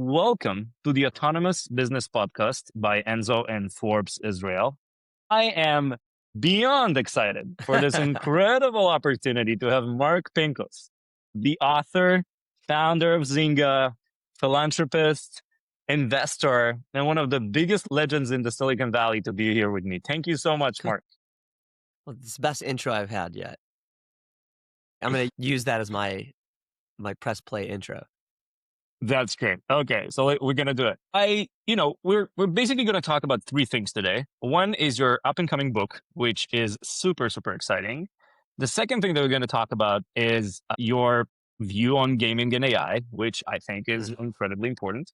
welcome to the Autonomous Business Podcast by Enzo and Forbes Israel. I am beyond excited for this incredible opportunity to have Mark Pincus, the author, founder of Zynga, philanthropist, investor, and one of the biggest legends in the Silicon Valley to be here with me. Thank you so much, Mark. Well, it's the best intro I've had yet. I'm going to use that as my press play intro. That's great. Okay, so we're gonna do it. We're basically gonna talk about three things today. One is your up and coming book, which is super exciting. The second thing that we're gonna talk about is your view on gaming and AI, which I think is incredibly important.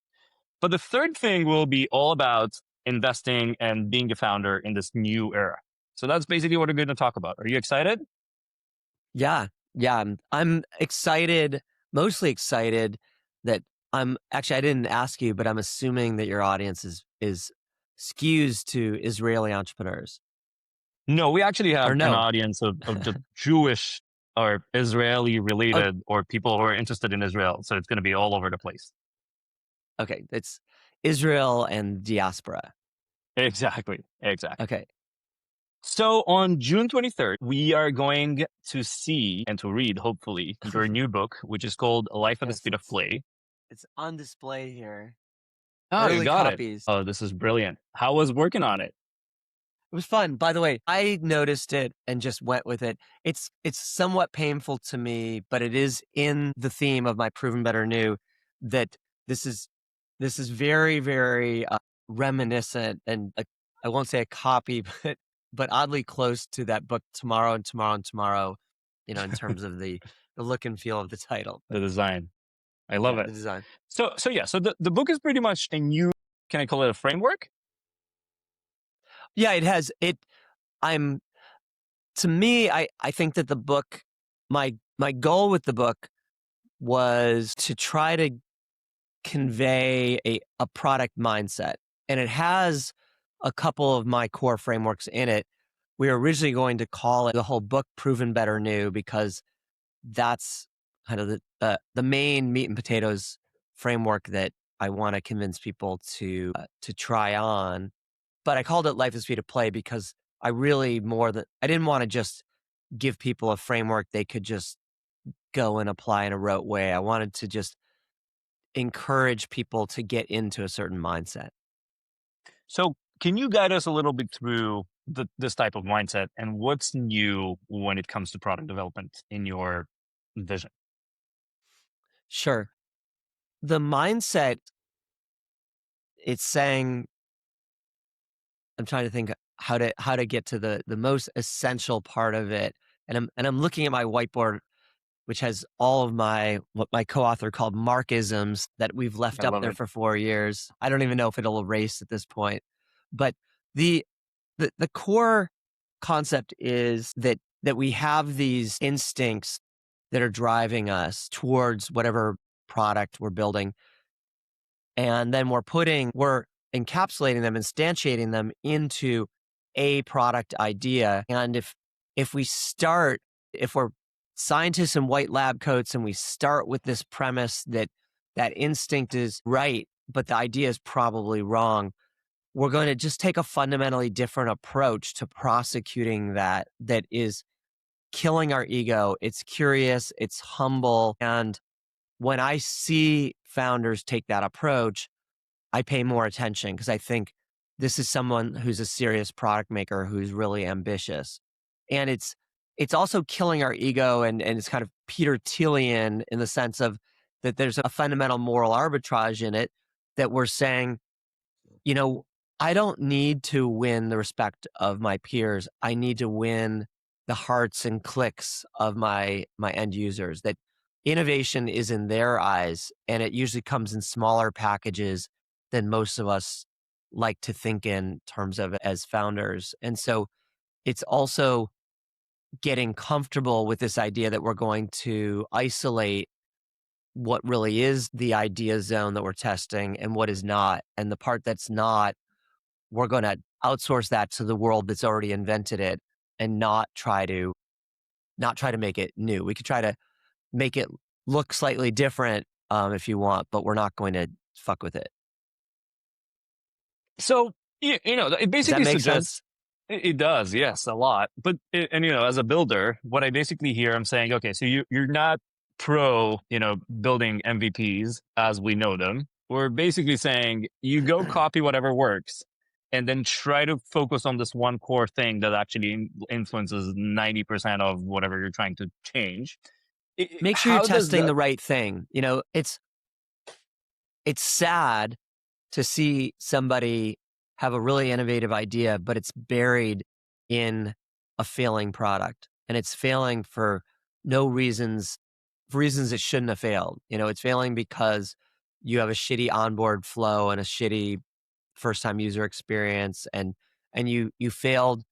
But the third thing will be all about investing and being a founder in this new era. So that's basically what we're going to talk about. Are you excited? Yeah. I'm excited, mostly excited that I didn't ask you, but I'm assuming that your audience is skews to Israeli entrepreneurs. No, we actually have an audience of the Jewish or Israeli related or people who are interested in Israel. So it's going to be all over the place. Okay. It's Israel and diaspora. Exactly. Okay. So on June 23rd, we are going to see and to read, hopefully, your new book, which is called Life at the Speed of Play. It's on display here. Oh, you got it. Oh, this is brilliant. How was working on it? It was fun. By the way, I noticed it and just went with it. It's somewhat painful to me, but it is in the theme of my Proven Better New that this is very, very reminiscent, and I won't say a copy, but oddly close to that book Tomorrow and Tomorrow and Tomorrow, in terms of the look and feel of the title. The design. I love it. The design. So the book is pretty much a new, can I call it a framework? Yeah, it has to me, I think that the book, my goal with the book was to try to convey a product mindset. And it has a couple of my core frameworks in it. We were originally going to call it the whole book Proven Better New because that's kind of the main meat and potatoes framework that I want to convince people to try on. But I called it Life at the Speed of Play because I didn't want to just give people a framework they could just go and apply in a rote way. I wanted to just encourage people to get into a certain mindset. So can you guide us a little bit through this type of mindset and what's new when it comes to product development in your vision? Sure. The mindset, it's saying, I'm trying to think how to get to the most essential part of it. And I'm looking at my whiteboard, which has all of what my co-author called Markisms that we've left up there for 4 years. I don't even know if it'll erase at this point. But the core concept is that we have these instincts that are driving us towards whatever product we're building. And then we're encapsulating them, instantiating them into a product idea. And if we're scientists in white lab coats and we start with this premise that instinct is right, but the idea is probably wrong, we're going to just take a fundamentally different approach to prosecuting that is killing our ego. It's curious, it's humble. And when I see founders take that approach, I pay more attention because I think this is someone who's a serious product maker who's really ambitious. And it's also killing our ego, and it's kind of Peter Thielian in the sense of that there's a fundamental moral arbitrage in it that we're saying, I don't need to win the respect of my peers. I need to win the hearts and clicks of my end users. That innovation is in their eyes, and it usually comes in smaller packages than most of us like to think in terms of as founders. And so it's also getting comfortable with this idea that we're going to isolate what really is the idea zone that we're testing and what is not. And the part that's not, we're going to outsource that to the world that's already invented it and not try to make it new. We could try to make it look slightly different if you want, but we're not going to fuck with it. So it Does that basically make suggests sense? it does, yes, a lot. But and as a builder, what I basically hear, I'm saying, okay, so you're not pro, building MVPs as we know them. We're basically saying you go copy whatever works, and then try to focus on this one core thing that actually influences 90% of whatever you're trying to change. Make sure you're How does testing that? the right thing. It's sad to see somebody have a really innovative idea, but it's buried in a failing product. And it's failing for no reasons, for reasons it shouldn't have failed. It's failing because you have a shitty onboard flow and a shitty first time user experience, and you failed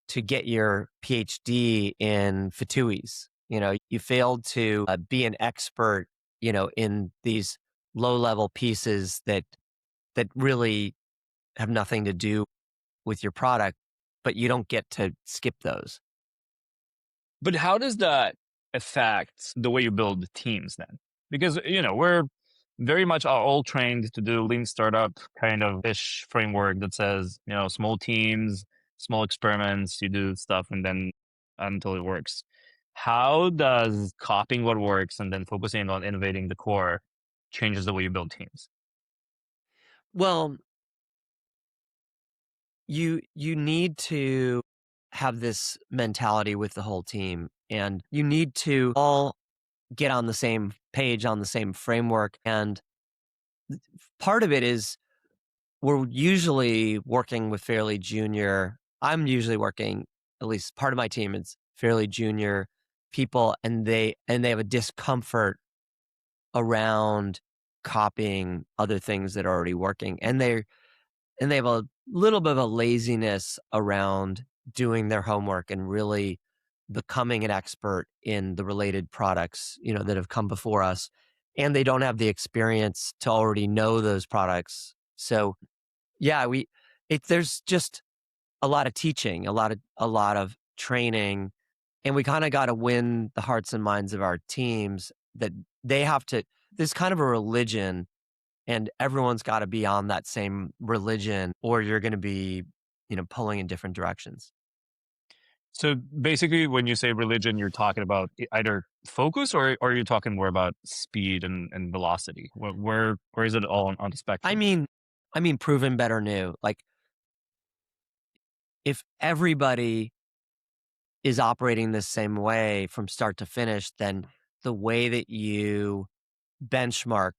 to get your PhD in Fatuis. You failed to be an expert, in these low level pieces that really have nothing to do with your product, but you don't get to skip those. But how does that affect the way you build teams then? Because, we're very much are all trained to do lean startup kind of ish framework that says, small teams, small experiments, you do stuff and then until it works. How does copying what works and then focusing on innovating the core changes the way you build teams? Well, you need to have this mentality with the whole team, and you need to all get on the same page, on the same framework. And part of it is we're usually working with fairly junior. I'm usually working, at least part of my team is fairly junior people, and they have a discomfort around copying other things that are already working. And they have a little bit of a laziness around doing their homework and really becoming an expert in the related products, that have come before us. And they don't have the experience to already know those products. So yeah, there's just a lot of teaching, a lot of training, and we kind of got to win the hearts and minds of our teams that they have to. There's kind of a religion, and everyone's got to be on that same religion, or you're going to be, pulling in different directions. So basically, when you say religion, you're talking about either focus or you're talking more about speed and velocity. Where is it all on the I spectrum? mean, proven better new. Like if everybody is operating the same way from start to finish, then the way that you benchmark,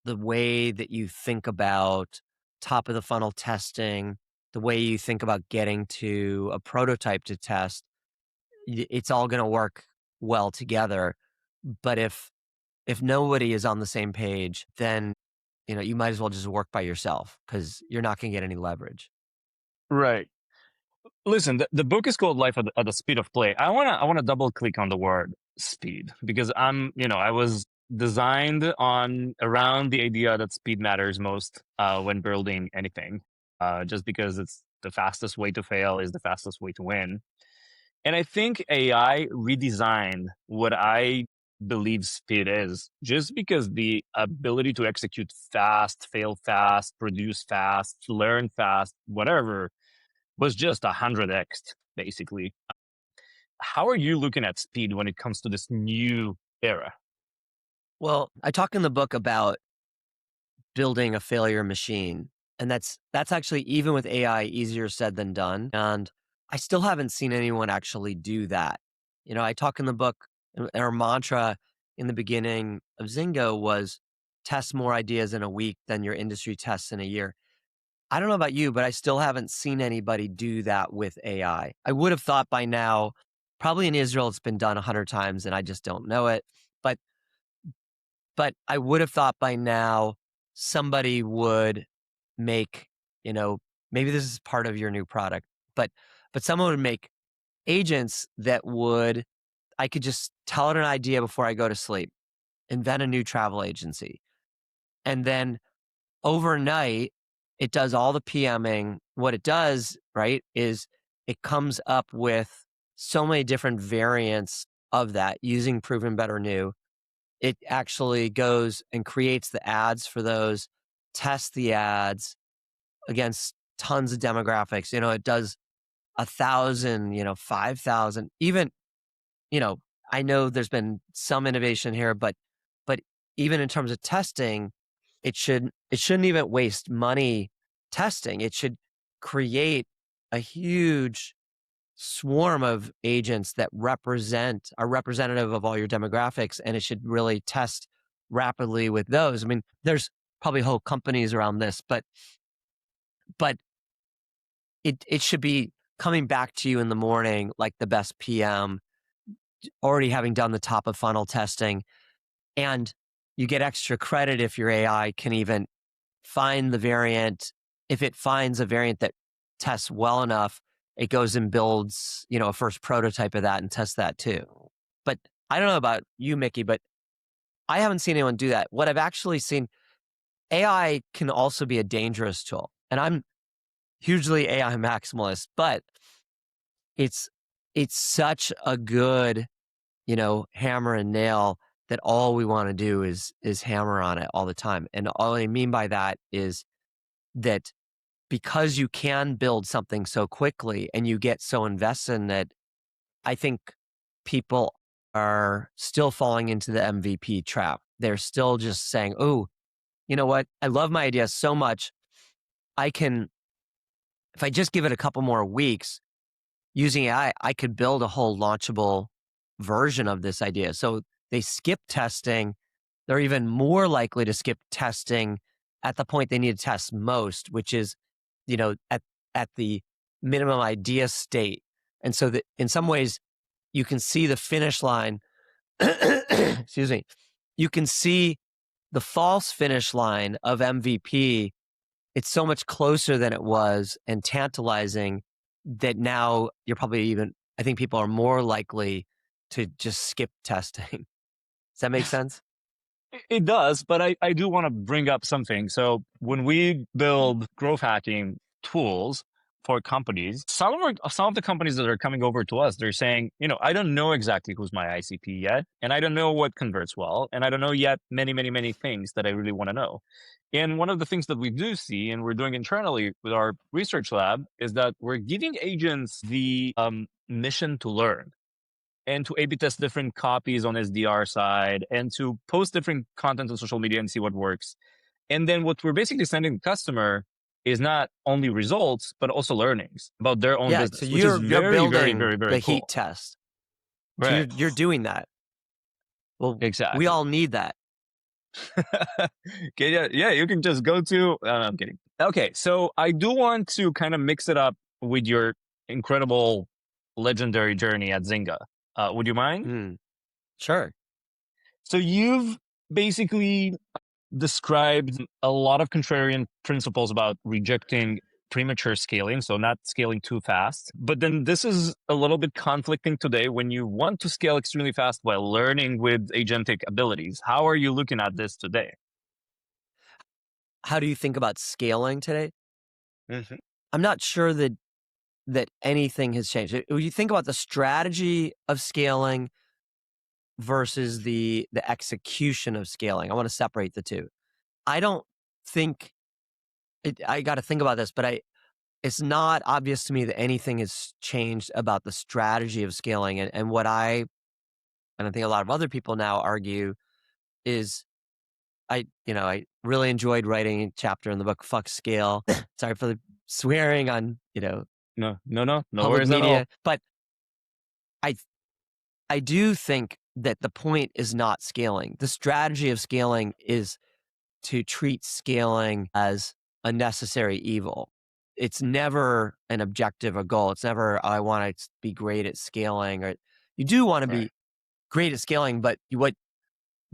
the way that you think about top of the funnel testing, the way you think about getting to a prototype to test, it's all going to work well together. But if nobody is on the same page, then you might as well just work by yourself because you're not going to get any leverage. Right. Listen, the book is called Life at the Speed of Play. I wanna double click on the word speed because I was designed on around the idea that speed matters most when building anything. Just because it's the fastest way to fail is the fastest way to win. And I think AI redesigned what I believe speed is, just because the ability to execute fast, fail fast, produce fast, learn fast, whatever was just 100x basically. How are you looking at speed when it comes to this new era? Well, I talk in the book about building a failure machine. And that's actually, even with AI, easier said than done. And I still haven't seen anyone actually do that. I talk in the book, and our mantra in the beginning of Zynga was test more ideas in a week than your industry tests in a year. I don't know about you, but I still haven't seen anybody do that with AI. I would have thought by now, probably in Israel, it's been done 100 times and I just don't know it. But I would have thought by now somebody would make, you know, maybe this is part of your new product, but someone would make agents that would, I could just tell it an idea before I go to sleep, invent a new travel agency. And then overnight, it does all the PMing. What it does, right, is it comes up with so many different variants of that using proven better new. It actually goes and creates the ads for those. test the ads against tons of demographics. It does 1,000, 5,000, even, I know there's been some innovation here, but even in terms of testing, it shouldn't even waste money testing. It should create a huge swarm of agents that are representative of all your demographics, and it should really test rapidly with those. I mean, there's probably whole companies around this, but it should be coming back to you in the morning like the best PM, already having done the top of funnel testing, and you get extra credit if your AI can even find the variant. If it finds a variant that tests well enough, it goes and builds, a first prototype of that and tests that too. But I don't know about you, Mickey, but I haven't seen anyone do that. What I've actually seen, AI can also be a dangerous tool. And I'm hugely AI maximalist, but it's such a good, hammer and nail that all we want to do is hammer on it all the time. And all I mean by that is that because you can build something so quickly and you get so invested in it, I think people are still falling into the MVP trap. They're still just saying, oh, you know what? I love my idea so much. If I just give it a couple more weeks using AI, I could build a whole launchable version of this idea. So they skip testing. They're even more likely to skip testing at the point they need to test most, which is, at the minimum idea state. And so that in some ways you can see the finish line. Excuse me. You can see the false finish line of MVP. It's so much closer than it was and tantalizing that now I think people are more likely to just skip testing. Does that make sense? It does, but I do want to bring up something. So when we build growth hacking tools for companies, some of the companies that are coming over to us, they're saying, I don't know exactly who's my ICP yet, and I don't know what converts well, and I don't know yet many, many, many things that I really want to know. And one of the things that we do see, and we're doing internally with our research lab, is that we're giving agents the mission to learn, and to A/B test different copies on SDR side, and to post different content on social media and see what works. And then what we're basically sending the customer is not only results, but also learnings about their own business, so which is you're very, very, building very, very the cool. heat test. So Right. you're doing that. Well, Exactly. we all need that. Okay, yeah, you can just go to, I'm kidding. Okay, so I do want to kind of mix it up with your incredible legendary journey at Zynga. Would you mind? Sure. So you've basically described a lot of contrarian principles about rejecting premature scaling, so not scaling too fast. But then this is a little bit conflicting today when you want to scale extremely fast while learning with agentic abilities. How are you looking at this today? How do you think about scaling today? Mm-hmm. I'm not sure that anything has changed. When you think about the strategy of scaling versus the execution of scaling, I want to separate the two. I don't think I got to think about this, but it's not obvious to me that anything has changed about the strategy of scaling. And what I think a lot of other people now argue is I really enjoyed writing a chapter in the book, Fuck Scale. Sorry for the swearing on, No public worries at all. media. But I do think that the point is not scaling. The strategy of scaling is to treat scaling as a necessary evil. It's never an objective, a goal. It's never, I want to be great at scaling. Or you do want to be great at scaling, but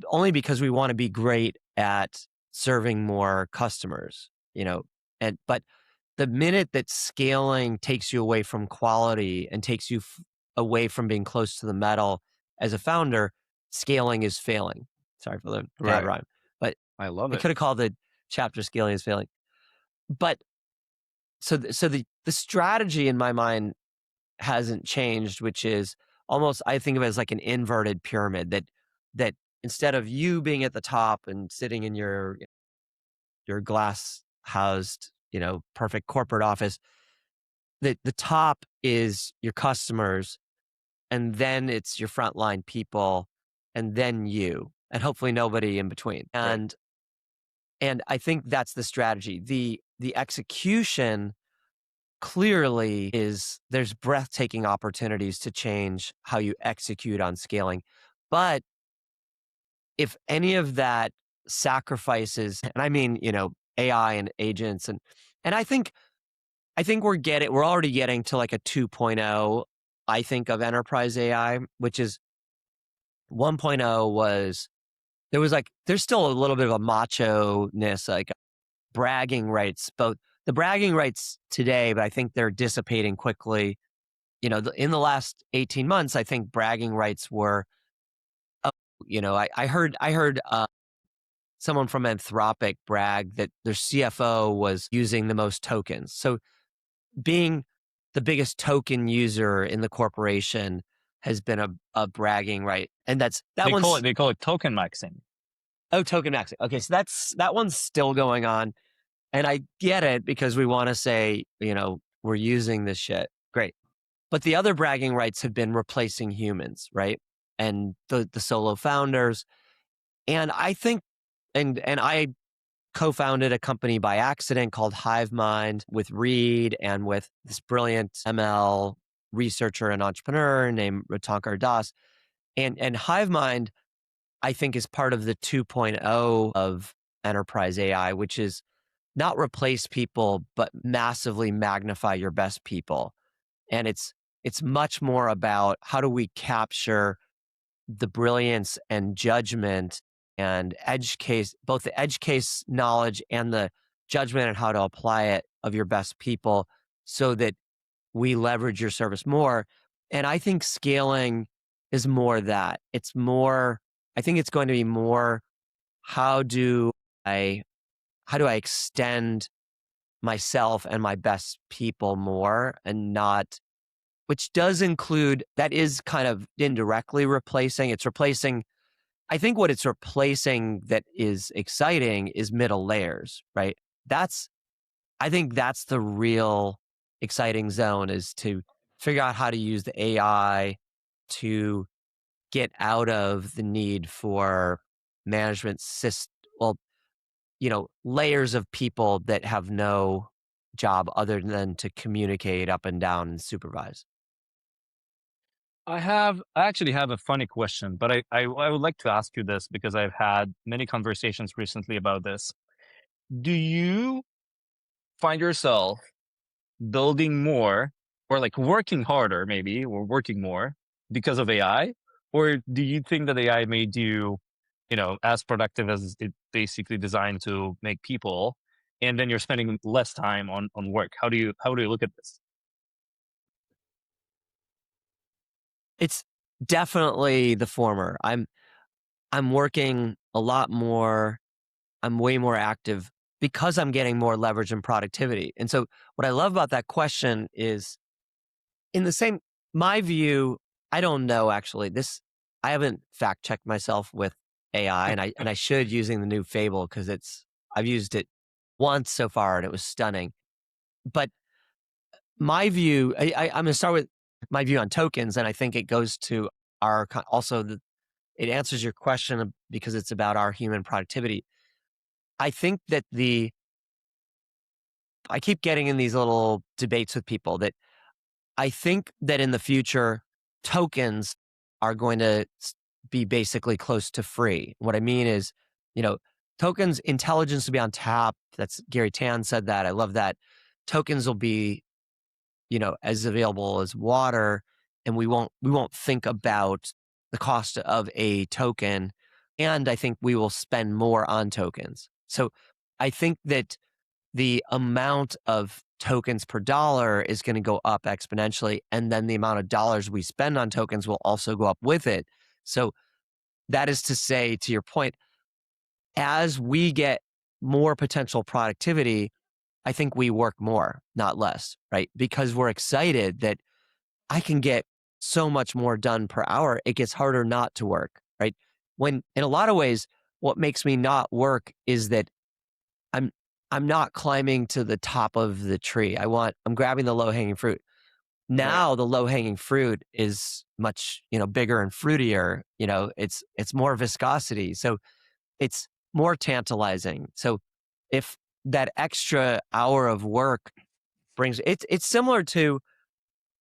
only because we want to be great at serving more customers, but the minute that scaling takes you away from quality and takes you away from being close to the metal as a founder, scaling is failing. Sorry for the bad rhyme, but I love I it. could have called the chapter "Scaling is Failing." But so the strategy in my mind hasn't changed, which is almost, I think of it as like an inverted pyramid, that instead of you being at the top and sitting in your your glass housed, perfect corporate office. The top is your customers, and then it's your frontline people, and then you, and hopefully nobody in between. Right. And I think that's the strategy. The execution clearly is there's breathtaking opportunities to change how you execute on scaling. But if any of that sacrifices, and I mean, AI and agents and I think we're already getting to like a 2.0, I think, of enterprise AI, which is 1.0 was there's still a little bit of a macho-ness, like bragging rights, both the bragging rights today, but I think they're dissipating quickly. In the last 18 months, I think bragging rights were, oh, I heard someone from Anthropic brag that their CFO was using the most tokens. So being the biggest token user in the corporation has been a bragging right. And that They one's, call it token maxing. token maxing. Okay. So that one's still going on. And I get it because we want to say, we're using this shit. Great. But the other bragging rights have been replacing humans, right? And the solo founders. And I think, and I co-founded a company by accident called HiveMind with Reed and with this brilliant ML researcher and entrepreneur named Ratankar Das. And HiveMind, I think, is part of the 2.0 of enterprise AI, which is not replace people, but massively magnify your best people. And it's much more about how do we capture the brilliance and judgment and edge case, both the edge case knowledge and the judgment and how to apply it of your best people so that we leverage your service more. And I think scaling is more that. I think it's going to be more, how do I extend myself and my best people more, and not, which does include, that is kind of indirectly replacing. It's replacing, I think what it's replacing that is exciting is middle layers, right? I think that's the real exciting zone, is to figure out how to use the AI to get out of the need for management layers of people that have no job other than to communicate up and down and supervise. I actually have a funny question, but I would like to ask you this because I've had many conversations recently about this. Do you find yourself building more, or like working harder maybe, or working more because of AI? Or do you think that AI made you, as productive as it basically designed to make people, and then you're spending less time on work? How do you look at this? It's definitely the former. I'm working a lot more. I'm way more active because I'm getting more leverage and productivity. And so what I love about that question is, my view, I don't know actually. I haven't fact checked myself with AI, and I should, using the new Fable, because I've used it once so far and it was stunning. But my view, I'm going to start with my view on tokens, and I think it goes to it answers your question because it's about our human productivity. I think that I keep getting in these little debates with people that I think that in the future, tokens are going to be basically close to free. What I mean is, tokens, intelligence will be on tap. That's Gary Tan said that. I love that. Tokens will be, as available as water, and we won't think about the cost of a token. And I think we will spend more on tokens. So I think that the amount of tokens per dollar is going to go up exponentially. And then the amount of dollars we spend on tokens will also go up with it. So that is to say, to your point, as we get more potential productivity, I think we work more, not less, right? Because we're excited that I can get so much more done per hour. It gets harder not to work, right? When, in a lot of ways, what makes me not work is that I'm not climbing to the top of the tree. I'm grabbing the low-hanging fruit. Now the low-hanging fruit is much, bigger and fruitier. It's more viscosity. So it's more tantalizing. So if that extra hour of work brings it's similar to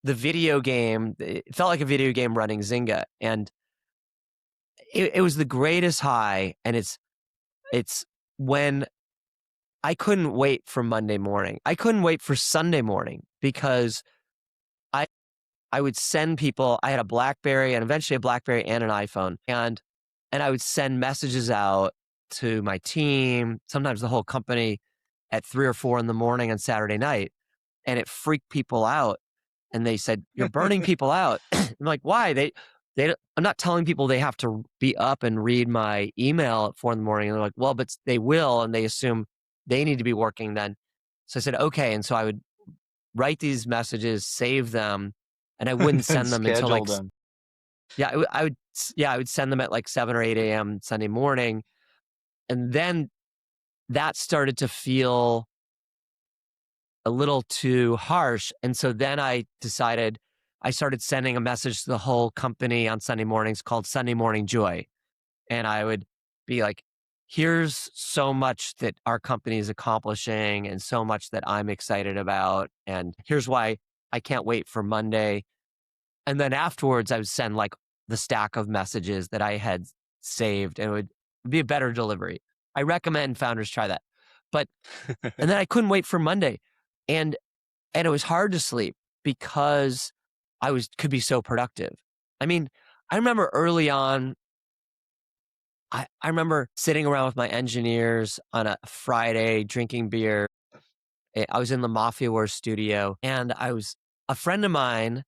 the video game. It felt like a video game running Zynga. And it was the greatest high. And it's when I couldn't wait for Monday morning. I couldn't wait for Sunday morning because I I would send people. I had a BlackBerry and eventually a BlackBerry and an iPhone, and I would send messages out to my team, sometimes the whole company, at 3 or 4 in the morning on Saturday night, and it freaked people out. And they said, "You're burning people out." I'm like, "Why?" I'm not telling people they have to be up and read my email at 4 in the morning. And they're like, "Well, but they will," and they assume they need to be working then. So I said, "Okay." And so I would write these messages, save them, and I wouldn't Then send them until schedule them. I would send them at like 7 or 8 a.m. Sunday morning. And then that started to feel a little too harsh. And so then I started sending a message to the whole company on Sunday mornings called Sunday Morning Joy. And I would be like, here's so much that our company is accomplishing and so much that I'm excited about. And here's why I can't wait for Monday. And then afterwards, I would send like the stack of messages that I had saved, and it would be a better delivery. I recommend founders try that. But, and then I couldn't wait for Monday. And it was hard to sleep because could be so productive. I mean, I remember early on, I remember sitting around with my engineers on a Friday drinking beer. I was in the Mafia Wars studio, and a friend of mine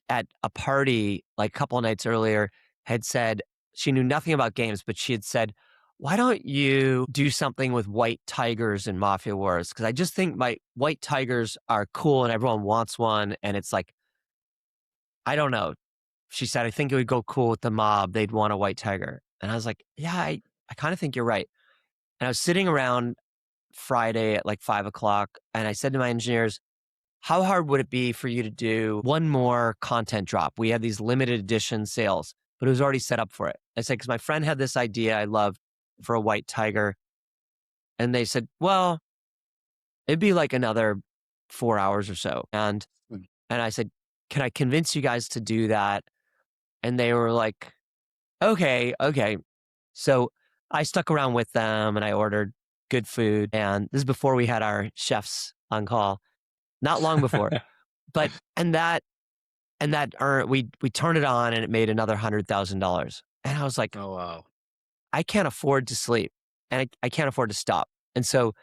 at a party like a couple of nights earlier had said she knew nothing about games, but she had said, "Why don't you do something with white tigers in Mafia Wars? Because I just think my white tigers are cool and everyone wants one. And it's like, I don't know." She said, "I think it would go cool with the mob. They'd want a white tiger." And I was like, "Yeah, I kind of think you're right." And I was sitting around Friday at like 5 o'clock, and I said to my engineers, "How hard would it be for you to do one more content drop? We had these limited edition sales, but it was already set up for it." I said, "Because my friend had this idea I love for a white tiger." And they said, "Well, it'd be like another 4 hours or so." And I said, "Can I convince you guys to do that?" And they were like, okay. So I stuck around with them and I ordered good food. And this is before we had our chefs on call, not long before. But we turned it on and it made another $100,000. And I was like, Oh, wow. I can't afford to sleep and I can't afford to stop. And so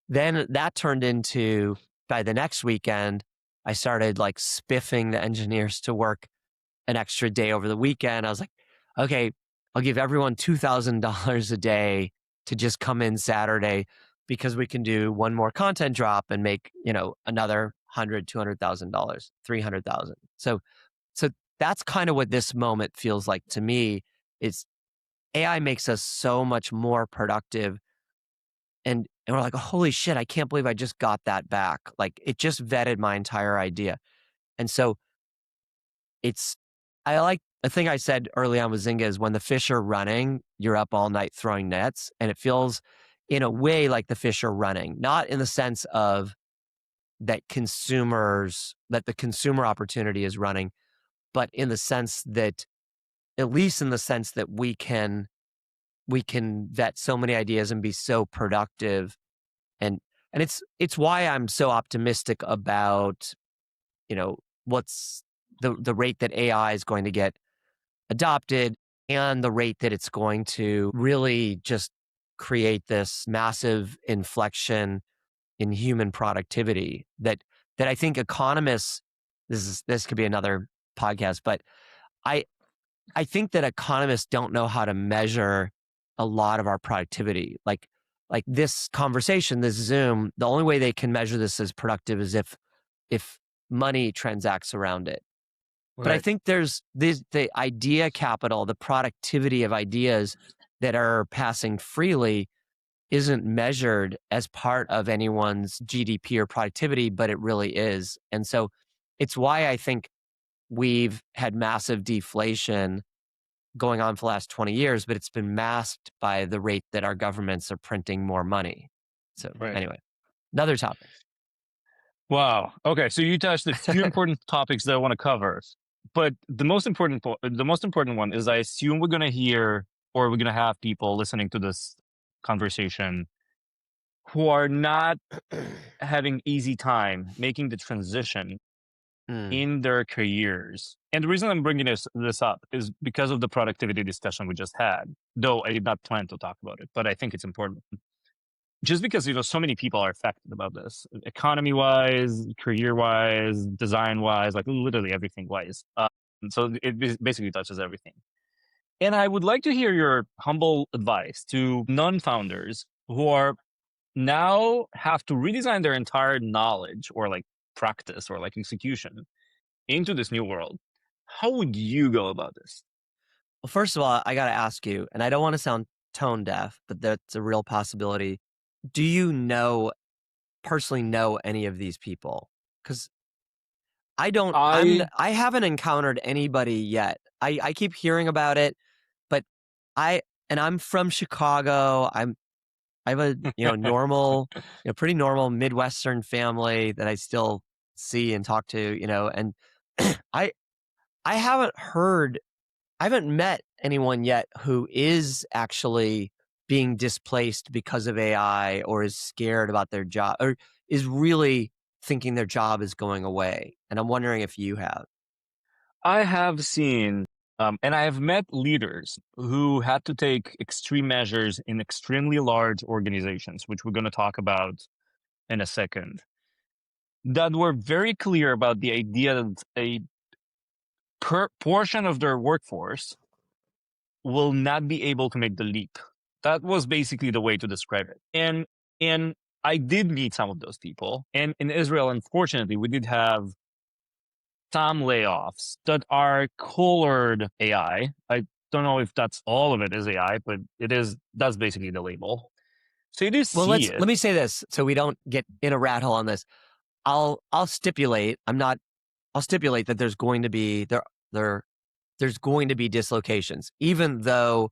then that turned into, by the next weekend, I started like spiffing the engineers to work an extra day over the weekend. I was like, okay, I'll give everyone $2,000 a day to just come in Saturday because we can do one more content drop and make, another $100,000, $200,000, $300,000. So that's kind of what this moment feels like to me. Is AI makes us so much more productive. And we're like, holy shit, I can't believe I just got that back. Like it just vetted my entire idea. And so I like the thing I said early on with Zynga is when the fish are running, you're up all night throwing nets. And it feels in a way like the fish are running, not in the sense of that the consumer opportunity is running, but in the sense that, at least in the sense that we can vet so many ideas and be so productive. And it's why I'm so optimistic about, what's the rate that AI is going to get adopted and the rate that it's going to really just create this massive inflection in human productivity that I think economists, this could be another podcast, but I think that economists don't know how to measure a lot of our productivity. Like this conversation, this Zoom, the only way they can measure this as productive is if money transacts around it. But I think there's the idea capital, the productivity of ideas that are passing freely. isn't measured as part of anyone's GDP or productivity, but it really is. And so it's why I think we've had massive deflation going on for the last 20 years, but it's been masked by the rate that our governments are printing more money. So Right. anyway, another topic. Wow. Okay. So you touched a few important topics that I want to cover, but the most important one is I assume we're going to hear or we're going to have people listening to this conversation who are not having easy time making the transition in their careers. And the reason I'm bringing this up is because of the productivity discussion we just had, though I did not plan to talk about it, but I think it's important. Just because so many people are affected about this, economy wise, career wise, design wise, like literally everything wise. So it basically touches everything. And I would like to hear your humble advice to non-founders who are now have to redesign their entire knowledge or like practice or like execution into this new world. How would you go about this? Well, first of all, I got to ask you, and I don't want to sound tone deaf, but that's a real possibility. Do you personally know any of these people? Because I I haven't encountered anybody yet. I keep hearing about it, but I'm from Chicago. I have a, normal, pretty normal Midwestern family that I still see and talk to, and I, I haven't heard, I haven't met anyone yet who is actually being displaced because of AI or is scared about their job or is really thinking their job is going away. And I'm wondering if you have. I have seen and I have met leaders who had to take extreme measures in extremely large organizations, which we're going to talk about in a second, that were very clear about the idea that a portion of their workforce will not be able to make the leap. That was basically the way to describe it. And I did meet some of those people. And in Israel, unfortunately, we did have some layoffs that are colored AI. I don't know if that's all of it is AI, but that's basically the label. So you do Well, see it. let me say this so we don't get in a rat hole on this. I'll stipulate, I'll stipulate that there's going to be there's going to be dislocations, even though,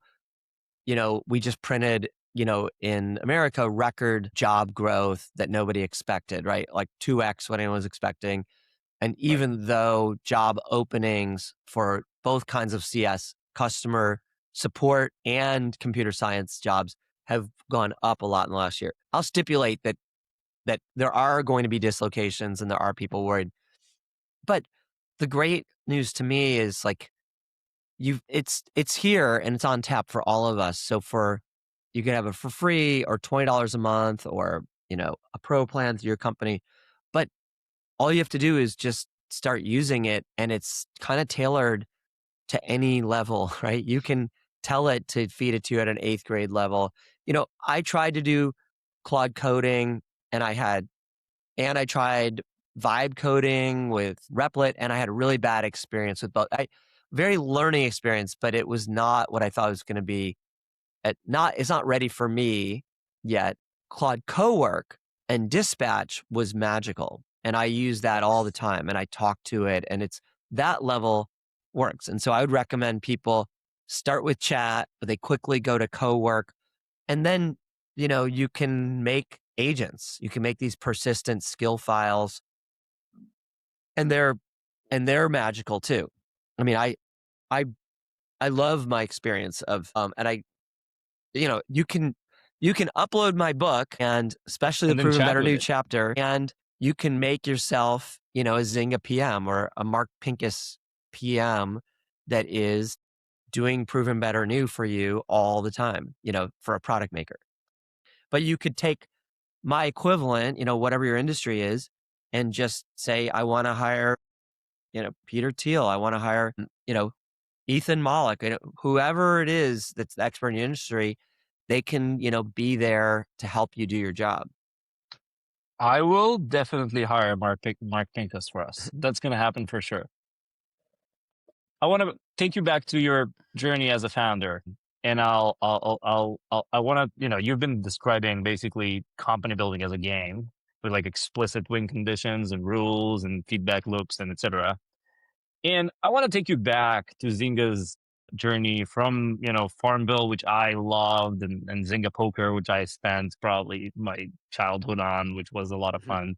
we just printed, in America, record job growth that nobody expected, right? Like 2x what anyone was expecting. And even though job openings for both kinds of CS, customer support and computer science jobs, have gone up a lot in the last year, I'll stipulate that there are going to be dislocations and there are people worried. But the great news to me is like it's here and it's on tap for all of us. So you can have it for free or $20 a month or, a pro plan through your company. But all you have to do is just start using it, and it's kind of tailored to any level, right? You can tell it to feed it to you at an 8th grade level. I tried to do Claude coding and I tried vibe coding with Replit, and I had a really bad experience with both. Very learning experience, but it was not what I thought it was going to be. It's not ready for me yet. Claude Cowork and Dispatch was magical, and I use that all the time, and I talk to it, and it's that level works. And so I would recommend people start with chat, but they quickly go to Cowork, and then you can make agents. You can make these persistent skill files, and they're magical too. I mean, I love my experience of and I you can upload my book, and especially the And then Proven chat Better with New it. chapter, and you can make yourself a Zynga PM or a Mark Pincus PM that is doing Proven Better New for you all the time, for a product maker. But you could take my equivalent, whatever your industry is, and just say, I want to hire, Peter Thiel. I want to hire, Ethan Mollick, whoever it is that's the expert in the industry, they can, be there to help you do your job. I will definitely hire Mark Pincus for us. That's going to happen for sure. I want to take you back to your journey as a founder. and I want to, you've been describing basically company building as a game with like explicit win conditions and rules and feedback loops and etc. And I want to take you back to Zynga's journey from, Farmville, which I loved, and Zynga Poker, which I spent probably my childhood on, which was a lot of Mhm. fun,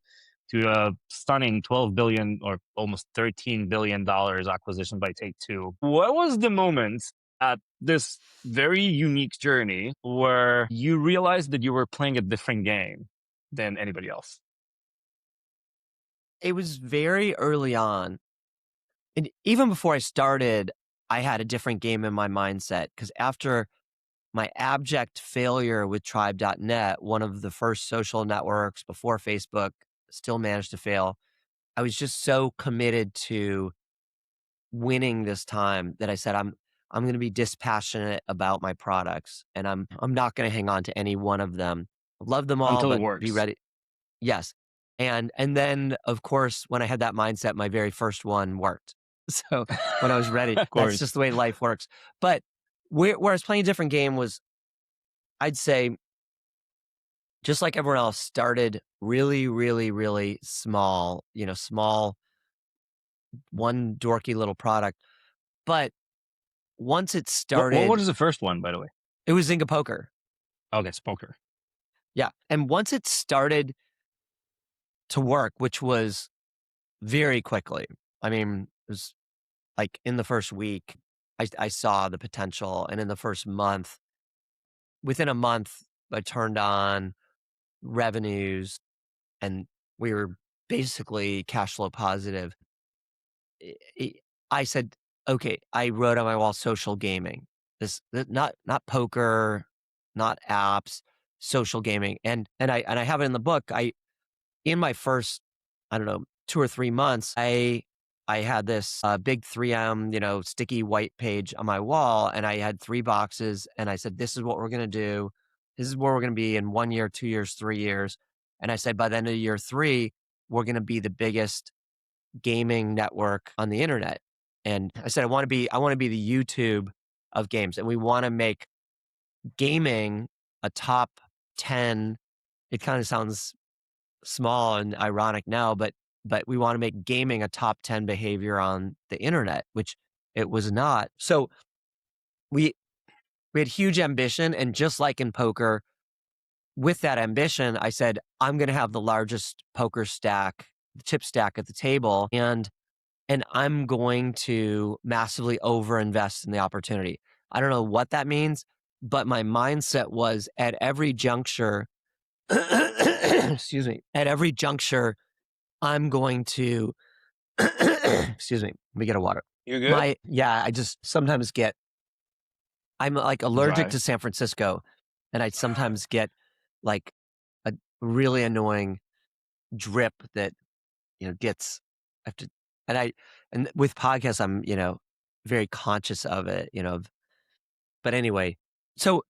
to a stunning 12 billion or almost $13 billion acquisition by Take Two. What was the moment at this very unique journey where you realized that you were playing a different game than anybody else? It was very early on. And even before I started, I had a different game in my mindset because after my abject failure with tribe.net, one of the first social networks before Facebook, still managed to fail. I was just so committed to winning this time that I said I'm going to be dispassionate about my products and I'm not going to hang on to any one of them. Love them all, Until it but be works. ready. Yes. And then of course when I had that mindset, my very first one worked. So when I was ready, Of that's just course. the way life works. But where I was playing a different game was, I'd say, just like everyone else, started really, really, really small, small, one dorky little product. But once it What started, was the first one, by the way? it was Zynga Poker. Okay, it's poker. Yeah. And once it started to work, which was very quickly, I mean, it was like in the first week, I saw the potential. And in the first month, within a month, I turned on revenues and we were basically cash flow positive. I I I said, okay, I wrote on my wall social gaming. Not poker, not apps, social gaming. And I have it in the book. In my first, I don't know, 2 or 3 months, I had this, big 3M, sticky white page on my wall, and I had 3 boxes, and I said, "This is what we're gonna do. This is where we're gonna be in 1 year, 2 years, 3 years." And I said, "By the end of year 3, we're gonna be the biggest gaming network on the internet." And I said, I wanna be the YouTube of games, and we wanna make gaming a top 10." It kinda sounds small and ironic now, but we wanna make gaming a top 10 behavior on the internet, which it was not. So we we had huge ambition, and just like in poker, with that ambition, I said, "I'm gonna have the largest poker stack, chip stack at the table, and I'm going to massively overinvest in the opportunity." I don't know what that means, but my mindset was at every juncture excuse me, at every juncture, I'm going to excuse me, let me get a water. You good? I just sometimes I'm like allergic Dry. to San Francisco, and I sometimes get like a really annoying drip that, gets I have to, and with podcasts, I'm, very conscious of it, but anyway, so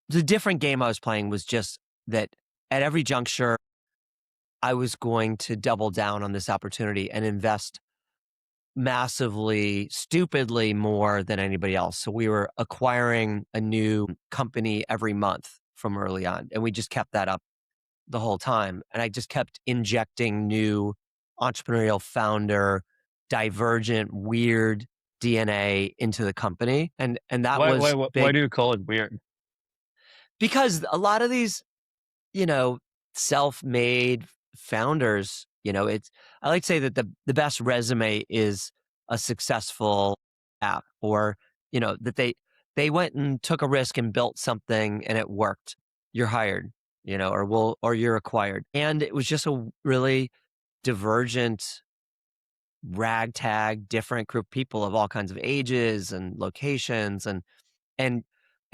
the different game I was playing was just that at every juncture, I was going to double down on this opportunity and invest massively, stupidly more than anybody else. So we were acquiring a new company every month from early on, and we just kept that up the whole time. And I just kept injecting new entrepreneurial founder, divergent, weird DNA into the company. And that Why, why, was why big do you call it weird? because a lot of these, you know, self-made founders, it's I like to say that the best resume is a successful app, or, that they went and took a risk and built something and it worked. You're hired, or you're acquired. And it was just a really divergent, ragtag, different group of people of all kinds of ages and locations, and and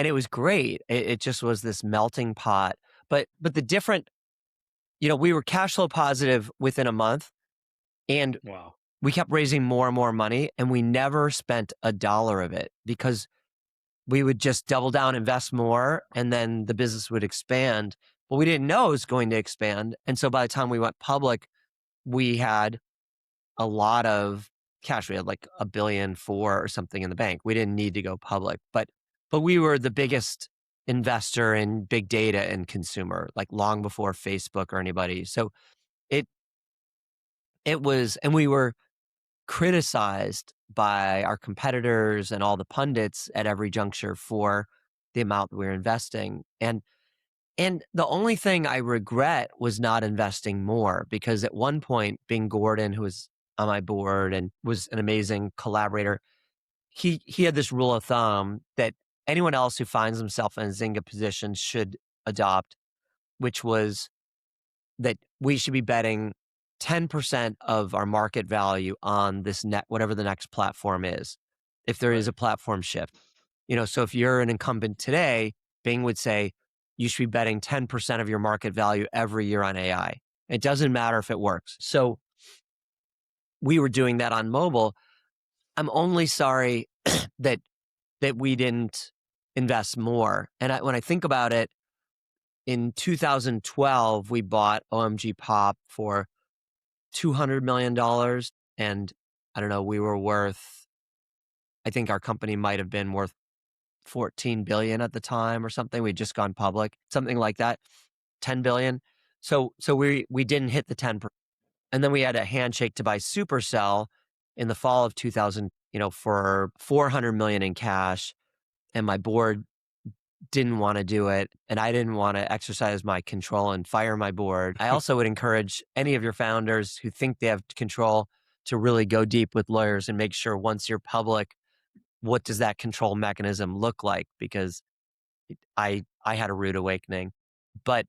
it was great. It just was this melting pot. But the different, we were cash flow positive within a month, and Wow. we kept raising more and more money, and we never spent a dollar of it because we would just double down, invest more, and then the business would expand. But we didn't know it was going to expand. And so by the time we went public, we had a lot of cash. We had like 1.4 billion or something in the bank. We didn't need to go public. But But we were the biggest investor in big data and consumer, like long before Facebook or anybody. So it was, and we were criticized by our competitors and all the pundits at every juncture for the amount that we were investing. And the only thing I regret was not investing more, because at one point, Bing Gordon, who was on my board and was an amazing collaborator, he had this rule of thumb that anyone else who finds himself in a Zynga position should adopt, which was that we should be betting 10% of our market value on this whatever the next platform is, if there is Right. a platform shift. So if you're an incumbent today, Bing would say you should be betting 10% of your market value every year on AI. It doesn't matter if it works. So we were doing that on mobile. I'm only sorry that we didn't invest more. And when I think about it, in 2012, we bought OMG Pop for $200 million. And I don't know, we were worth, I think our company might have been worth 14 billion at the time or something. We'd just gone public, something like that, 10 billion. So we didn't hit the 10%. And then we had a handshake to buy Supercell in the fall of 2000, for 400 million in cash. And my board didn't want to do it, and I didn't want to exercise my control and fire my board. I also would encourage any of your founders who think they have control to really go deep with lawyers and make sure once you're public, what does that control mechanism look like? Because I had a rude awakening. But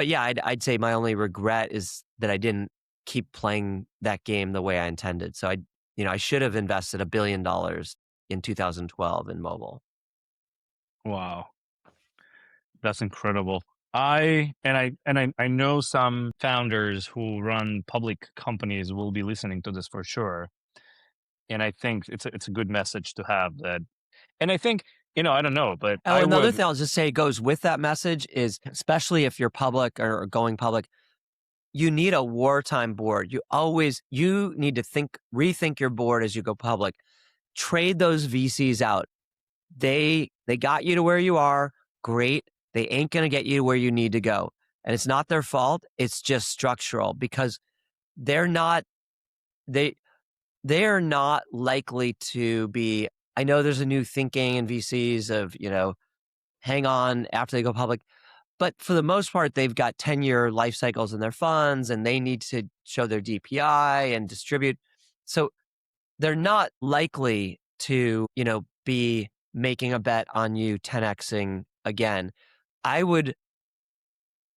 yeah, I'd say my only regret is that I didn't keep playing that game the way I intended. So I should have invested $1 billion in 2012 in mobile. Wow. That's incredible. I know some founders who run public companies will be listening to this for sure. And I think it's a good message to have that. And I think, I don't know, but Oh, I another would. thing I'll just say goes with that message is, especially if you're public or going public, you need a wartime board. You need to rethink your board as you go public. Trade those VCs out. They got you to where you are. Great. They ain't going to get you to where you need to go. And it's not their fault. It's just structural, because they're not, they are not likely to be. I know there's a new thinking in VCs of, hang on after they go public. But for the most part, they've got 10-year life cycles in their funds, and they need to show their DPI and distribute. So they're not likely to, be making a bet on you 10xing again. I would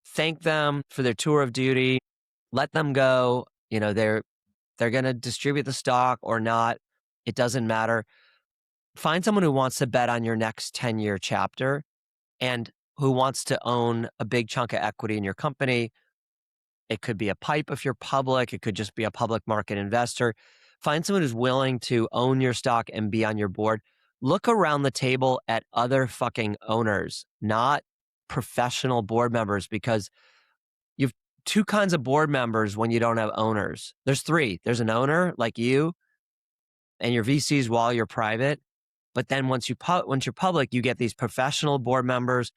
thank them for their tour of duty, let them go. They're going to distribute the stock or not. It doesn't matter. Find someone who wants to bet on your next 10-year chapter and who wants to own a big chunk of equity in your company. It could be a PIPE if you're public. It could just be a public market investor. Find someone who's willing to own your stock and be on your board. Look around the table at other fucking owners, not professional board members, because you've two kinds of board members when you don't have owners. There's three. There's an owner like you and your VCs while you're private. But then once you're public, you get these professional board members,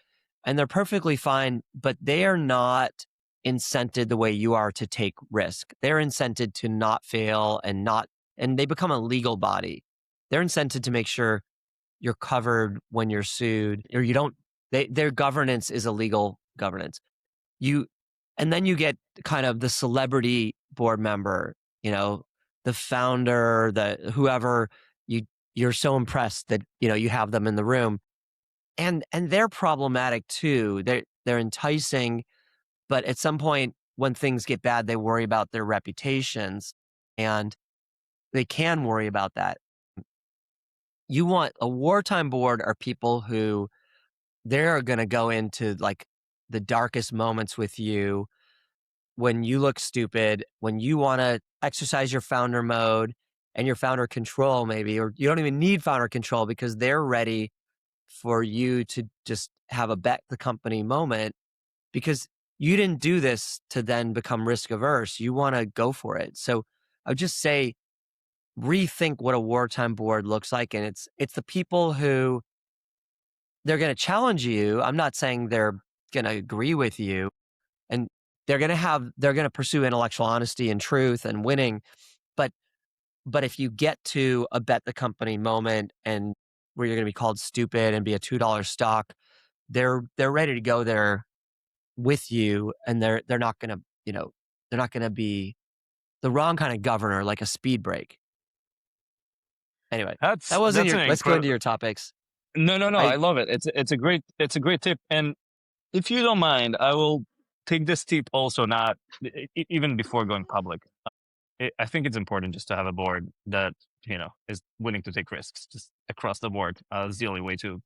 and they're perfectly fine, but they are not incented the way you are to take risk. They're incented to not fail and they become a legal body. They're incented to make sure you're covered when you're sued, or you don't. Their governance is a legal governance. And then you get kind of the celebrity board member, the founder, whoever you're so impressed that, you have them in the room, and they're problematic too. They're enticing, but at some point when things get bad, they worry about their reputations, and they can worry about that. You want a wartime board are people who they're going to go into like the darkest moments with you when you look stupid, when you want to exercise your founder mode and your founder control maybe, or you don't even need founder control because they're ready for you to just have a bet the company moment, because you didn't do this to then become risk averse. You want to go for it. So I would just say, rethink what a wartime board looks like. And it's the people who they're going to challenge you. I'm not saying they're going to agree with you, and they're going to pursue intellectual honesty and truth and winning. But if you get to a bet the company moment and where you're going to be called stupid and be a $2 stock, they're ready to go there with you, and they're not going to, they're not going to be the wrong kind of governor, like a speed break. Anyway, that wasn't That's your. an Let's go into incredible. your topics. No, no, no. I I love it. It's a great tip. And if you don't mind, I will take this tip also not even before going public. I think it's important just to have a board that is willing to take risks just across the board. It's the only way to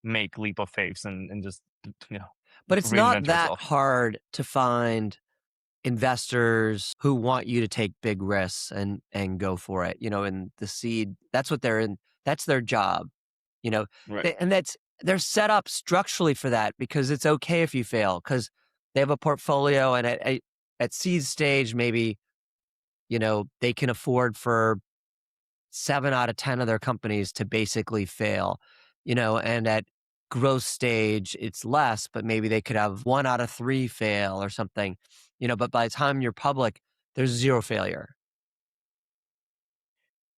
make leap of faith and just you know But it's not reinvent that yourself. hard to find investors who want you to take big risks and go for it. In the seed, that's what they're in. That's their job. You know, Right. and they're set up structurally for that, because it's okay if you fail, because they have a portfolio, and at seed stage, maybe they can afford for 7 out of 10 of their companies to basically fail, and at growth stage, it's less, but maybe they could have 1 out of 3 fail or something, but by the time you're public, there's 0 failure.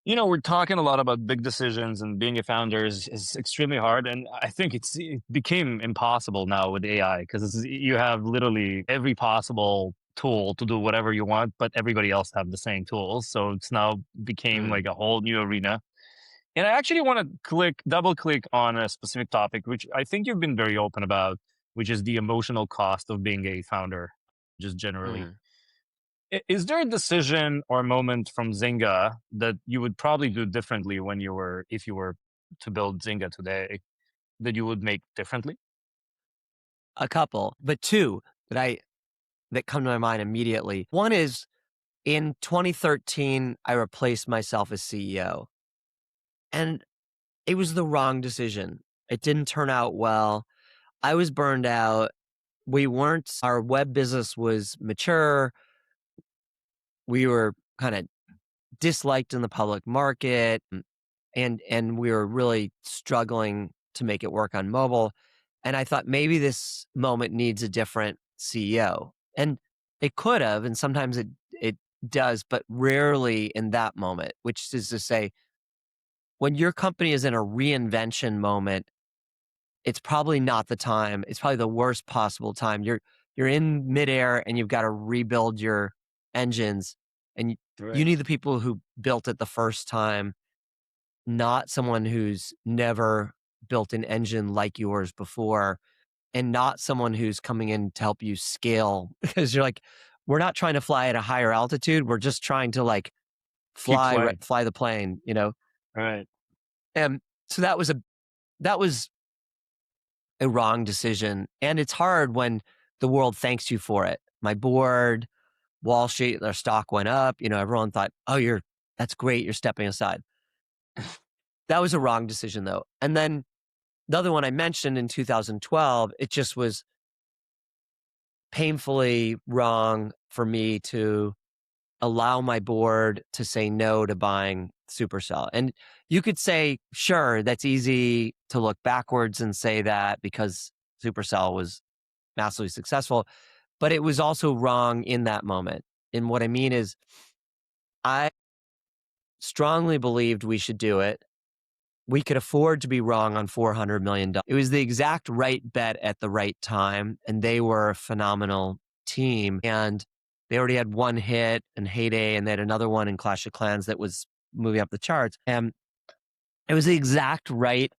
We're talking a lot about big decisions, and being a founder is extremely hard. And I think it became impossible now with AI, because you have literally every possible tool to do whatever you want, but everybody else have the same tools. So it's now became Mm, like a whole new arena. And I actually want to double click on a specific topic, which I think you've been very open about, which is the emotional cost of being a founder, just generally. mm. Is there a decision or a moment from Zynga that you would probably do differently if you were to build Zynga today, that you would make differently? A couple, but 2 that come to my mind immediately. One is, in 2013, I replaced myself as CEO, and it was the wrong decision. It didn't turn out well. I was burned out. Our web business was mature. We were kind of disliked in the public market, and we were really struggling to make it work on mobile. And I thought, maybe this moment needs a different CEO. And it could have, and sometimes it does, but rarely in that moment, which is to say, when your company is in a reinvention moment, it's probably not the time. It's probably the worst possible time. You're in midair, and you've got to rebuild your engines, and you Right. need the people who built it the first time, not someone who's never built an engine like yours before, and not someone who's coming in to help you scale, because you're like, we're not trying to fly at a higher altitude. We're just trying to like Keep fly flying. fly the plane. Right. And so that was a wrong decision. And it's hard when the world thanks you for it. My board, Wall Street, their stock went up. Everyone thought, oh, that's great. You're stepping aside. That was a wrong decision, though. And then the other one I mentioned in 2012, it just was painfully wrong for me to allow my board to say no to buying Supercell. And you could say, sure, that's easy to look backwards and say that because Supercell was massively successful, but it was also wrong in that moment. And what I mean is, I strongly believed we should do it. We could afford to be wrong on $400 million. It was the exact right bet at the right time, and they were a phenomenal team. And they already had one hit in Heyday, and they had another one in Clash of Clans that was moving up the charts. And it was the exact right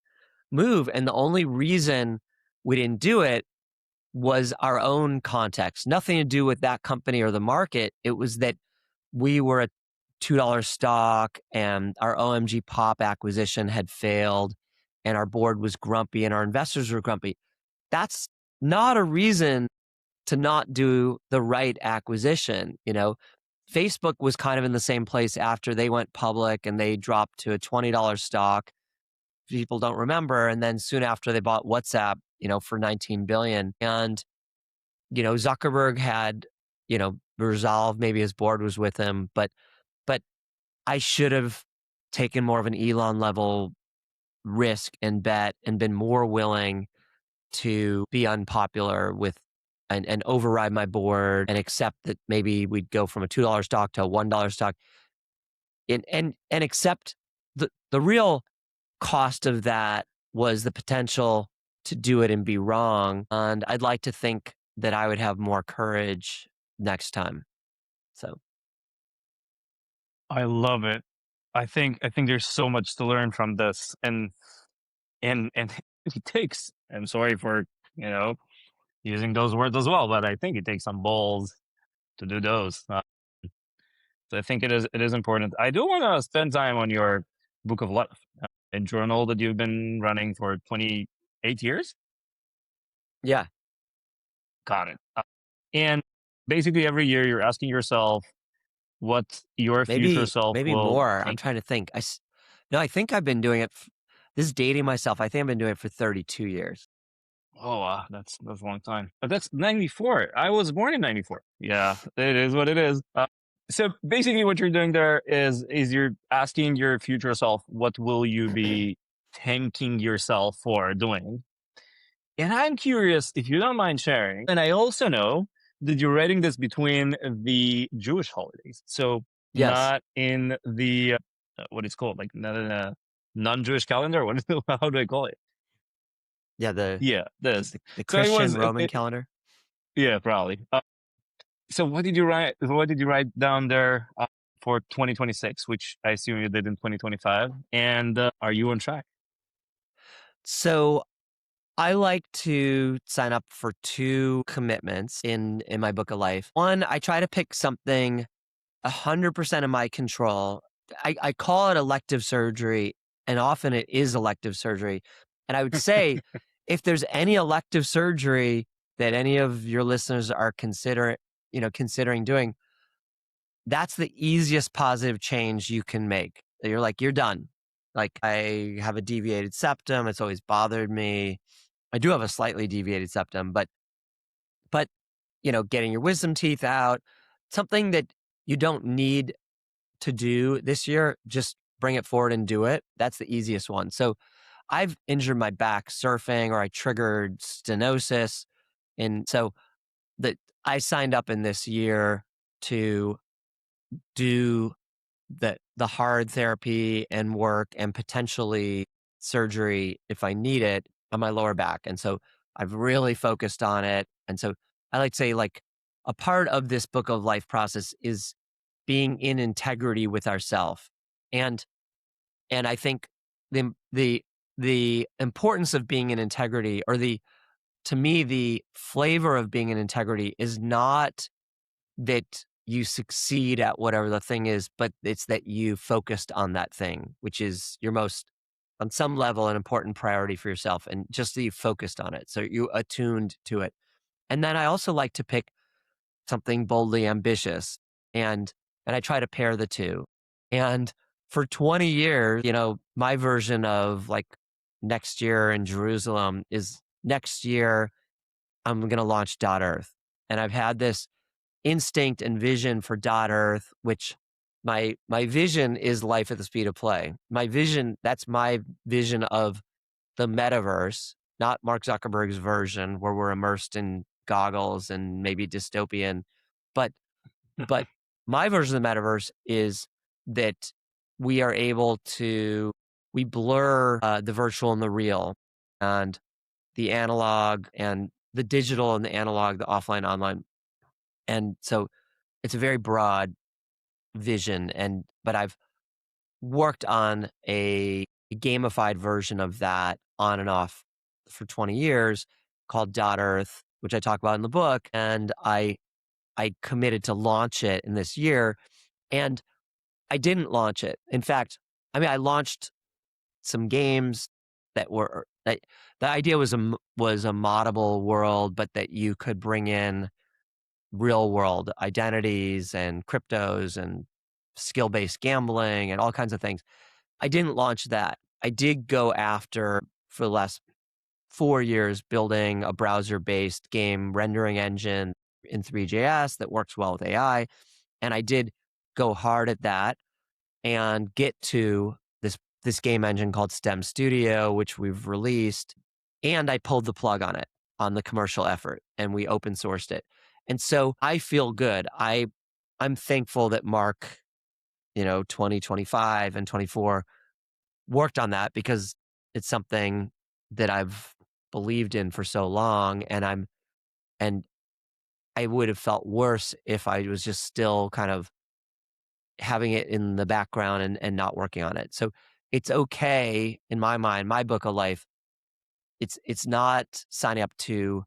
move. And the only reason we didn't do it was our own context. Nothing to do with that company or the market. It was that we were a $2 stock, and our OMG Pop acquisition had failed, and our board was grumpy, and our investors were grumpy. That's not a reason to not do the right acquisition. Facebook was kind of in the same place after they went public, and they dropped to a $20 stock. People don't remember. And then soon after, they bought WhatsApp, for 19 billion. And, Zuckerberg had, resolve, maybe his board was with him, but I should have taken more of an Elon level risk and bet and been more willing to be unpopular with and override my board and accept that maybe we'd go from a $2 stock to a $1 stock and accept the real cost of that was the potential to do it and be wrong. And I'd like to think that I would have more courage next time. So I love it. I think there's so much to learn from this, and it takes. I'm sorry for you know using those words as well, but I think it takes some balls to do those. So I think it is important. I do want to spend time on your book of life, a journal that you've been running for 28 years. yeah, Got it. And basically every year you're asking yourself what your future self maybe will more. I'm think. trying to think. No, I think I've been doing it. This is dating myself. I think I've been doing it for 32 years. Oh, wow, that's a long time. But that's 94. I was born in 94. Yeah, it is what it is. So basically what you're doing there is you're asking your future self, what will you be thanking yourself for doing? And I'm curious if you don't mind sharing. And I also know that you're writing this between the Jewish holidays. So Yes. not in the what is called, like not in a non-Jewish calendar. What is how do I call it? Yeah, Yeah, this. the So it Christian was Roman calendar. yeah, probably. So what did you write? What did you write down there for 2026, which I assume you did in 2025? And are you on track? So I like to sign up for two commitments in my book of life. One, I try to pick something 100% of my control. I call it elective surgery, and often it is elective surgery. And I would say if there's any elective surgery that any of your listeners are considering doing, that's the easiest positive change you can make. You're like, you're done. Like, I have a deviated septum. It's always bothered me. I do have a slightly deviated septum, but getting your wisdom teeth out, something that you don't need to do this year, just bring it forward and do it. That's the easiest one. So I've injured my back surfing, or I triggered stenosis. And so that I signed up in this year to do the hard therapy and work and potentially surgery if I need it on my lower back. And so I've really focused on it. And so I like to say, like, a part of this book of life process is being in integrity with ourself. And I think the importance of being in integrity, or to me, the flavor of being in integrity is not that you succeed at whatever the thing is, but it's that you focused on that thing, which is your most, on some level, an important priority for yourself, and just that you focused on it. So you attuned to it. And then I also like to pick something boldly ambitious, and I try to pair the two. And for 20 years, my version of like next year in Jerusalem is next year I'm going to launch Earth. And I've had this instinct and vision for Earth, which my vision is life at the speed of play. That's my vision of the metaverse, not Mark Zuckerberg's version where we're immersed in goggles and maybe dystopian. But but my version of the metaverse is that we are able to we blur the virtual and the real, and the analog and the digital and the analog, the offline, online. And so it's a very broad vision, but I've worked on a gamified version of that on and off for 20 years called Earth, which I talk about in the book. And I committed to launch it in this year, and I didn't launch it. In fact, I launched some games that the idea was a moddable world, but that you could bring in real world identities and cryptos and skill-based gambling and all kinds of things. I didn't launch that. I did go after, for the last 4 years, building a browser-based game rendering engine in Three.js that works well with AI. And I did go hard at that and get to this game engine called STEM Studio, which we've released, and I pulled the plug on it, on the commercial effort, and we open sourced it. And so I feel good. I'm thankful that Mark, 2025 and 24 worked on that, because it's something that I've believed in for so long, and I would have felt worse if I was just still kind of having it in the background and not working on it. So it's okay in my mind, my book of life. It's not signing up to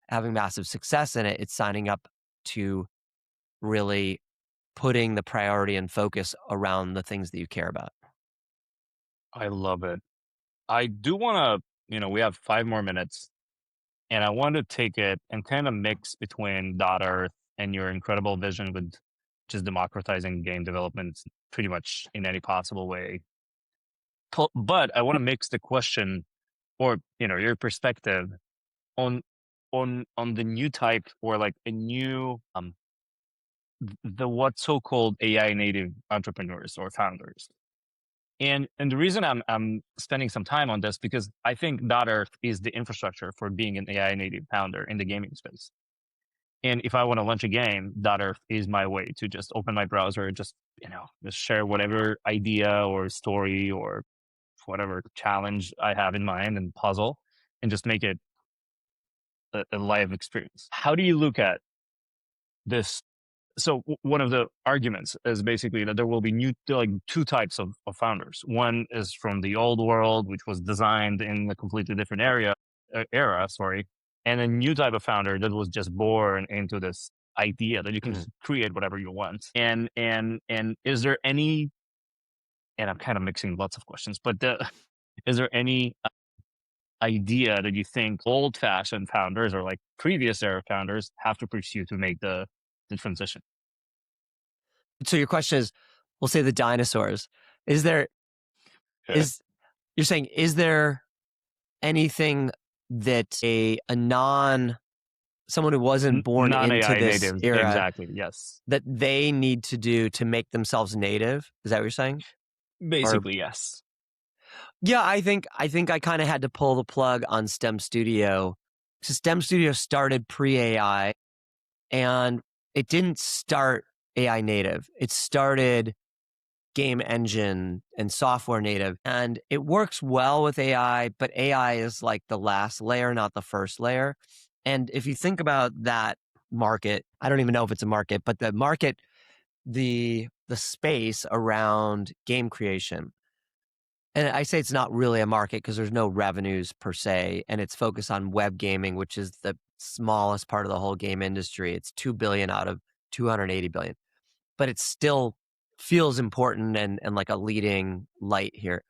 having massive success in it. It's signing up to really putting the priority and focus around the things that you care about. I love it. I do want to, we have 5 more minutes, and I want to take it and kind of mix between Dot Earth and your incredible vision with just democratizing game development pretty much in any possible way. But I want to mix the question, or your perspective on the new type, or like a new the what so-called AI native entrepreneurs or founders. And the reason I'm spending some time on this, because I think Dot Earth is the infrastructure for being an AI native founder in the gaming space. And if I want to launch a game, Dot Earth is my way to just open my browser, just share whatever idea or story or whatever challenge I have in mind and puzzle, and just make it a live experience. How do you look at this? So one of the arguments is basically that there will be two types of founders. One is from the old world, which was designed in a completely different era, sorry, and a new type of founder that was just born into this idea that you can just create whatever you want. And is there any? And I'm kind of mixing lots of questions, but is there any idea that you think old-fashioned founders or like previous era founders have to pursue to make the transition? So your question is, we'll say the dinosaurs. Is there you're saying, is there anything that someone who wasn't born into non-AI this natives, era, exactly, yes, that they need to do to make themselves native? Is that what you're saying? basically, yes. Yeah, I think I kind of had to pull the plug on STEM Studio. So STEM Studio started pre-AI, and it didn't start AI native. It started game engine and software native, and it works well with AI, but AI is like the last layer, not the first layer. And if you think about that market, I don't even know if it's a market, but the market, the space around game creation. And I say it's not really a market because there's no revenues per se, and it's focused on web gaming, which is the smallest part of the whole game industry. It's 2 billion out of 280 billion, but it still feels important and like a leading light here.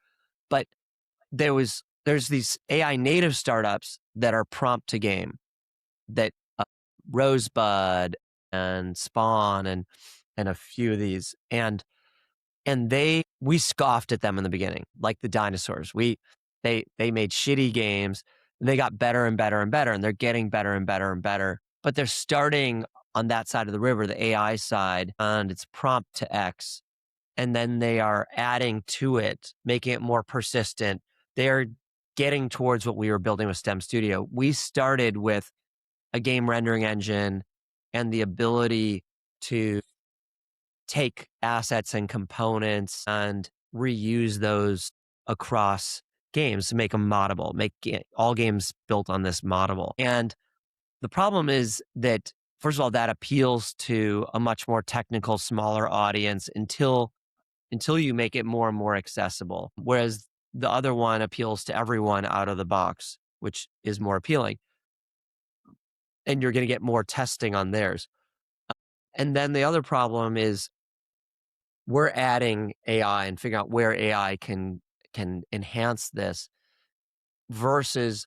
But there's these AI native startups that are prompt to game, that Rosebud and Spawn and a few of these, and we scoffed at them in the beginning, like the dinosaurs. They made shitty games, and they got better and better and better, and they're getting better and better and better. But they're starting on that side of the river, the AI side, and it's prompt to X. And then they are adding to it, making it more persistent. They're getting towards what we were building with STEM Studio. We started with a game rendering engine and the ability to take assets and components and reuse those across games to make them moddable, make all games built on this moddable. And the problem is that, first of all, that appeals to a much more technical, smaller audience until you make it more and more accessible. Whereas the other one appeals to everyone out of the box, which is more appealing. And you're going to get more testing on theirs. And then the other problem is we're adding AI and figuring out where AI can enhance this, versus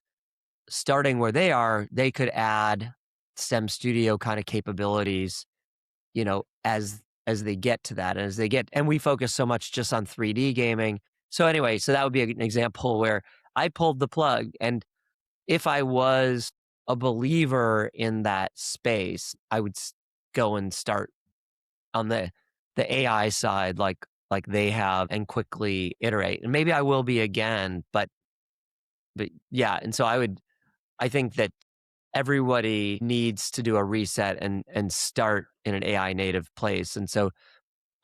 starting where they are. They could add STEM Studio kind of capabilities, as they get to that, and we focus so much just on 3D gaming. So anyway, so that would be an example where I pulled the plug. And if I was a believer in that space, I would go and start on the AI side, like like they have and quickly iterate. And maybe I will be again, but yeah, and so I think that everybody needs to do a reset and start in an AI native place. And so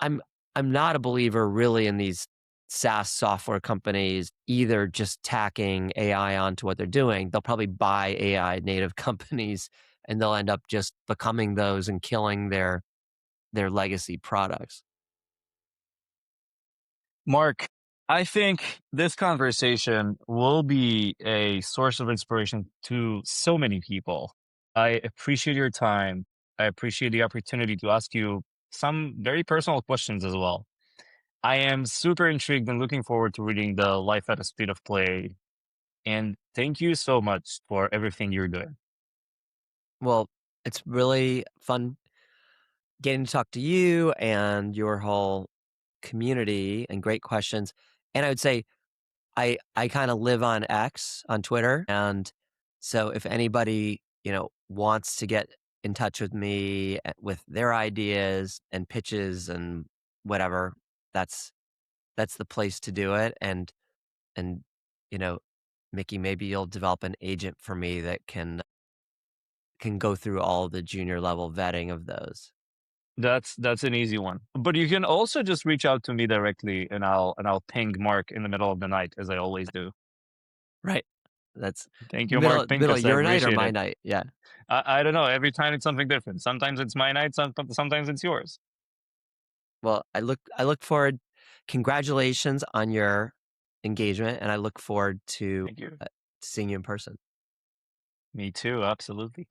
I'm I'm not a believer really in these SaaS software companies either just tacking AI onto what they're doing. They'll probably buy AI native companies and they'll end up just becoming those and killing their legacy products. Mark, I think this conversation will be a source of inspiration to so many people. I appreciate your time. I appreciate the opportunity to ask you some very personal questions as well. I am super intrigued and looking forward to reading the Life at the Speed of Play. And thank you so much for everything you're doing. Well, it's really fun getting to talk to you and your whole community and great questions. And I would say I kind of live on X on Twitter, and so if anybody wants to get in touch with me with their ideas and pitches and whatever, that's that's the place to do it. And you know, Mickey, maybe you'll develop an agent for me that can go through all the junior level vetting of those. That's an easy one. But you can also just reach out to me directly and I'll ping Mark in the middle of the night as I always do. Right. That's Thank you, Mark middle of Pincus. I your night or appreciate my it. night. Yeah. I don't know. Every time it's something different. Sometimes it's my night, sometimes it's yours. Well, I look forward. Congratulations on your engagement, and I look forward to Thank you. seeing you in person. Me too, absolutely.